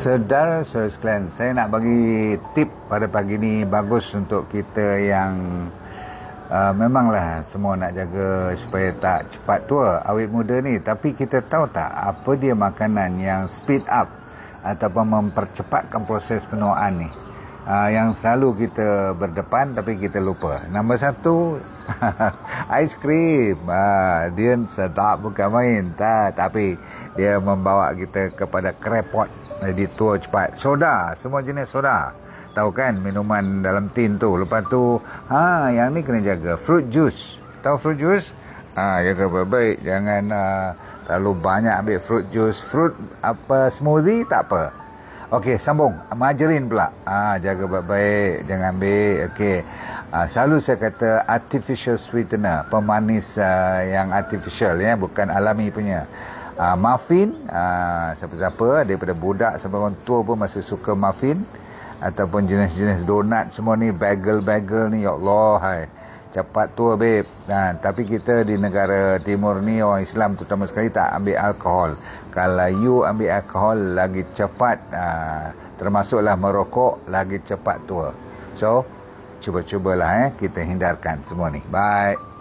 Saudara-saudara sekalian, saya nak bagi tip pada pagi ni bagus untuk kita yang memanglah semua nak jaga supaya tak cepat tua, awet muda ni. Tapi kita tahu tak apa dia makanan yang speed up ataupun mempercepatkan proses penuaan ni? Yang selalu kita berdepan tapi kita lupa. Nombor satu, aiskrim. Dia sedap bukan main. Tapi dia membawa kita kepada krepot, jadi tua cepat. Soda, semua jenis soda. Tahu kan minuman dalam tin tu. Lepas tu, yang ni kena jaga. Fruit juice. Tahu fruit juice? Jaga baik-baik. Jangan terlalu banyak ambil fruit juice. Fruit smoothie tak apa. Okey, sambung. Margarin pula. Jaga baik-baik. Jangan ambil. Okey. Selalu saya kata artificial sweetener. Pemanis yang artificial, ya, bukan alami punya. Muffin. Siapa-siapa daripada budak sampai orang tua pun masih suka muffin. Ataupun jenis-jenis donat semua ni. Bagel-bagel ni. Ya Allah. Hai. Cepat tua, babe. Tapi kita di negara timur ni, orang Islam terutama sekali tak ambil alkohol. Kalau you ambil alkohol, lagi cepat, termasuklah merokok, lagi cepat tua. So, cuba-cubalah kita hindarkan semua ni. Bye.